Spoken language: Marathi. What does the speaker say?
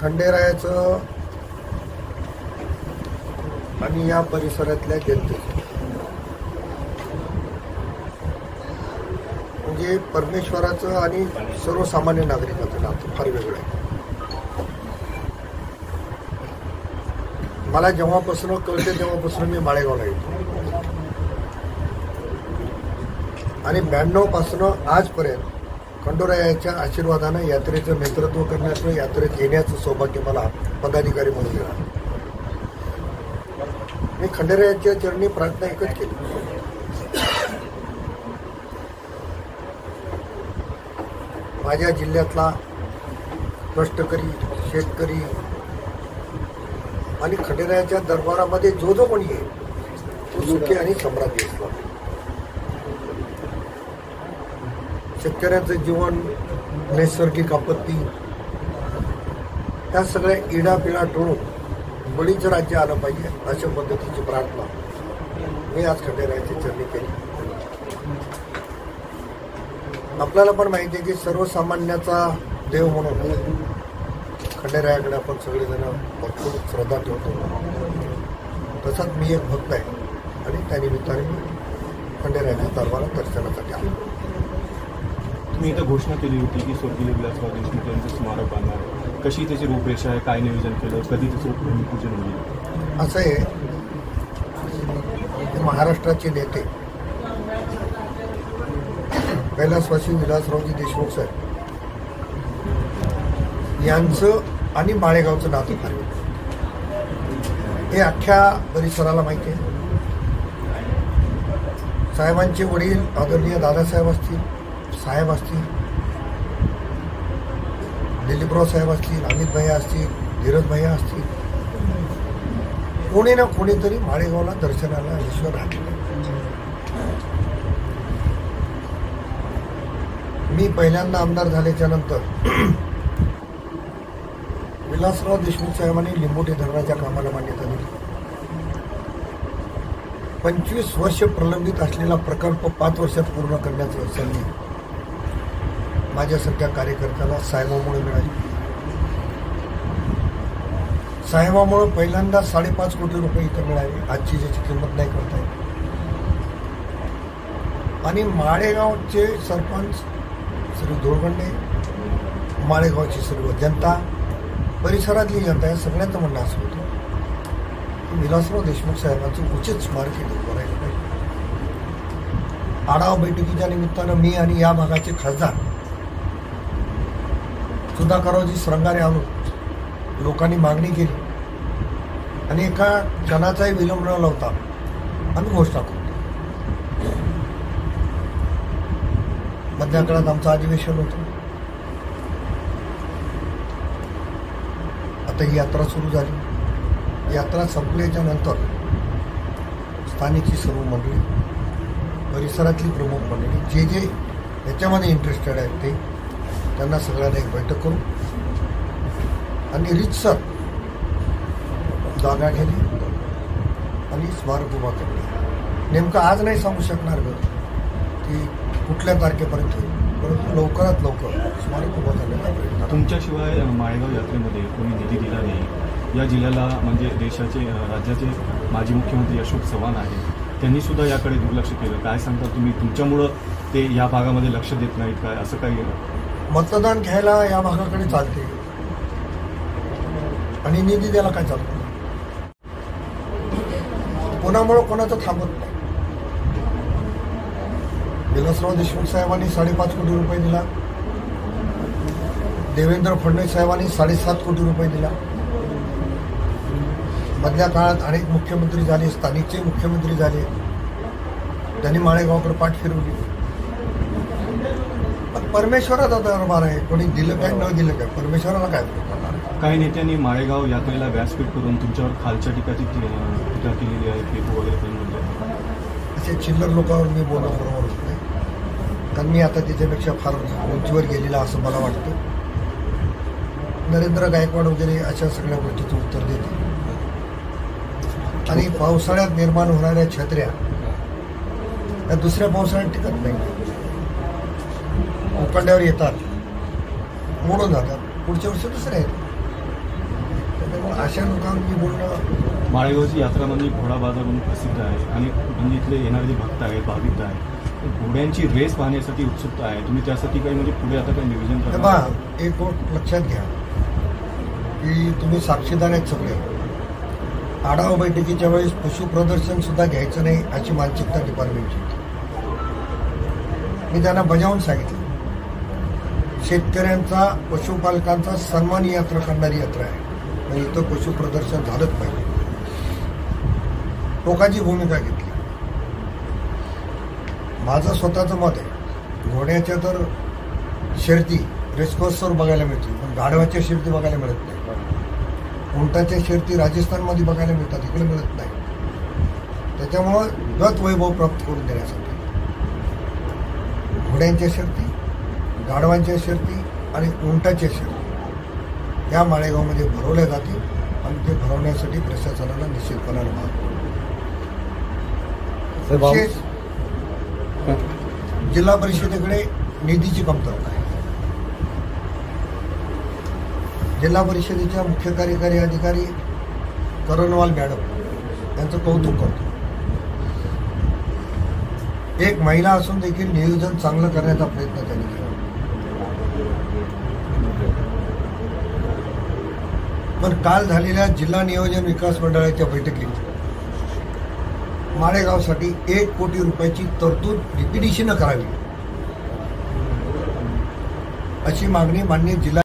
खंडेरायाचं आणि या परिसरातल्या जनतेचं म्हणजे परमेश्वराचं आणि सर्वसामान्य नागरिकाचं नातं फार वेगळं आहे. मला जेव्हापासून कळते तेव्हापासून मी माळेगावला येतो आणि 92 पासून आजपर्यंत खंडोरायाच्या आशीर्वादानं यात्रेचं नेतृत्व करण्याचं, यात्रेत येण्याचं सौभाग्य मला पदाधिकारी म्हणून मिळालं. मी खंडोरायाच्या चरणी प्रार्थना एकच केली, माझ्या जिल्ह्यातला कष्टकरी, शेतकरी आणि खंडेरायाच्या दरबारामध्ये जो कोणी आहे तो सुखी आणि समृद्धी असला. शेतकऱ्याचं जीवन, नैसर्गिक आपत्ती, त्या सगळ्या इडापिडा टोळून बळीचं राज्य आलं पाहिजे अशा पद्धतीची प्रार्थना मी आज खंडेरायाच्या चरणी केली. आपल्याला पण माहिती आहे की सर्वसामान्याचा देव म्हणून खंडेरायाकडे आपण सगळेजण भरपूर श्रद्धा ठेवतो. तसाच मी एक भक्त आहे आणि त्यानिमित्ताने मी खंडेरायाच्या दरबारात दर्शनासाठी आलो. तुम्ही इथं घोषणा केली होती की स्वर्गीय विलासराव देशमुख यांचं स्मारक बांधणार, कशी त्याची रूपरेषा आहे, काय नियोजन केलं, कधी त्याचं भूमिपूजन होईल? असं आहे, महाराष्ट्राचे नेते कैलासवासी विलासरावजी देशमुख साहेब यांचं आणि माळेगावचं नातं फार हे अख्ख्या परिसराला माहिती आहे. साहेबांचे वडील आदरणीय दादासाहेब असतील, साहेब असतील, दिलीपराव साहेब असतील, अमित भैया असतील, धीरज भैया असतील, कोणी ना कोणीतरी माळेगावला दर्शनाला ईश्वर राहतील. मी पहिल्यांदा आमदार झाल्याच्या नंतर विलासराव देशमुख साहेबांनी लिंबोटी धरणाच्या कामाला मान्यता दिली. 25 वर्ष प्रलंबित असलेला प्रकल्प 5 वर्षात पूर्ण करण्याची संधी माझ्यासारख्या कार्यकर्त्याला साहेबांमुळे मिळाली. साहेबांमुळे पहिल्यांदा 5.5 कोटी रुपये इथं मिळाले, आजची ज्याची किंमत नाही करता येत. आणि माळेगावचे सरपंच श्री धुळगंडे, माळेगावची सर्व जनता, परिसरातली जनता या सगळ्यांचं म्हणणं असं होतं की विलासराव देशमुख साहेबांचं उचित स्मारक इथे करायला पाहिजे. आढावा बैठकीच्या निमित्तानं मी आणि या भागाचे खासदार सुधाकररावजी श्रंगारे आलो, लोकांनी मागणी केली आणि एका क्षणाचाही विलंब न लावता आम्ही घोषणा करतो. मधल्या काळात आमचं अधिवेशन होतं. आता ही यात्रा सुरू झाली. यात्रा संपल्याच्या नंतर स्थानिकची सर्व मंडळी, परिसरातली प्रमुख मंडळी, जे याच्यामध्ये इंटरेस्टेड आहेत ते, त्यांना सगळ्यांना एक बैठक करू आणि रीतसर जागा घेणे आणि स्मारक उभा करणे. नेमकं आज नाही सांगू शकणार की कुठल्या तारखेपर्यंत होईल, परंतु लवकरात लवकर स्मारक उभा करण्याचा प्रयत्न. तुमच्याशिवाय माळेगाव यात्रेमध्ये कोणी निधी दिला नाही. या जिल्ह्याला म्हणजे देशाचे, राज्याचे माजी मुख्यमंत्री अशोक चव्हाण आहेत, त्यांनी सुद्धा याकडे दुर्लक्ष केलं. काय सांगता तुम्ही, तुमच्यामुळं ते या भागामध्ये लक्ष देत नाहीत काय, असं काही? मतदान घ्यायला या भागाकडे चालते आणि निधी द्यायला काय चालतं. कोणामुळं कोणाचं थांबत नाही. विलासराव देशमुख साहेबांनी 5.5 कोटी रुपये दिला, देवेंद्र फडणवीस साहेबांनी 7.5 कोटी रुपये दिला. मधल्या काळात अनेक मुख्यमंत्री झाले, स्थानिकचे मुख्यमंत्री झाले, त्यांनी माळेगावकडे पाठ फिरवली. पण परमेश्वराचा दरबार आहे, कोणी दिलं काय न दिलं काय, परमेश्वराला काय करणार. काही नेत्यांनी माळेगाव यात्रेला व्यासपीठ करून तुमच्यावर खालच्या टीका केलेली आहे, पेपो वगैरे करून. असे चिल्लर लोकांवर मी बोलणं बरोबर होत नाही, कारण मी आता त्याच्यापेक्षा फार उंचीवर गेलेला असं मला वाटतं. नरेंद्र गायकवाड वगैरे अशा सगळ्या गोष्टीचं उत्तर देते. आणि पावसाळ्यात निर्माण होणाऱ्या छत्र्या या दुसऱ्या पावसाळ्यात टिकत नाही, उकंड्यावर येतात, मोडून जातात, पुढच्या वर्षी दुसऱ्या येतात. अशा लोकांनी बोलणं. माळेगावची यात्रा म्हणजे घोडा बाजार म्हणून प्रसिद्ध आहे आणि म्हणजे इथले येणारे जे भक्त आहेत भाविक आहेत घोड्यांची रेस पाहण्यासाठी उत्सुकता आहे. तुम्ही त्यासाठी काही म्हणजे पुढे आता काही नियोजन हे करा. पहा, एक गोष्ट लक्षात घ्या की तुम्ही साक्षीदार आहेत सगळे. आढावा बैठकीच्या वेळेस पशु प्रदर्शन सुद्धा घ्यायचं नाही अशी मानसिकता डिपार्टमेंटची. मी त्यांना बजावून सांगितलं, शेतकऱ्यांचा पशुपालकांचा सन्मान यात्रा करणारी यात्रा आहे, म्हणजे इथं पशु प्रदर्शन झालंच पाहिजे. टोकाची भूमिका घेतली. माझं स्वतःचं मत आहे, घोड्याच्या तर शर्ती रेसकोर्सवर बघायला मिळतील, पण गाढवाच्या शर्ती बघायला मिळत नाही. उंटाच्या शर्ती राजस्थानमध्ये बघायला मिळतात, इकडे मिळत नाही. त्याच्यामुळं गत वैभव प्राप्त करून देण्यासाठी घोड्यांच्या शर्ती, गाढवांच्या शर्ती आणि उंटाच्या शर्ती या माळेगावमध्ये भरवल्या जातील आणि ते भरवण्यासाठी प्रशासनाला निश्चितपणाने भाग. विशेष जिल्हा परिषदेकडे निधीची कमतरता आहे. जिल्हा परिषदेच्या मुख्य कार्यकारी अधिकारी करणवाल मॅडम यांचं कौतुक करतो. एक महिला असून देखील नियोजन चांगलं करण्याचा प्रयत्न त्यांनी केला. पण काल झालेल्या जिल्हा नियोजन विकास मंडळाच्या बैठकीत माळेगावसाठी 1 कोटी रुपयाची तरतूद डीपीडीसीनं करावी अशी मागणी माननीय जिल्हा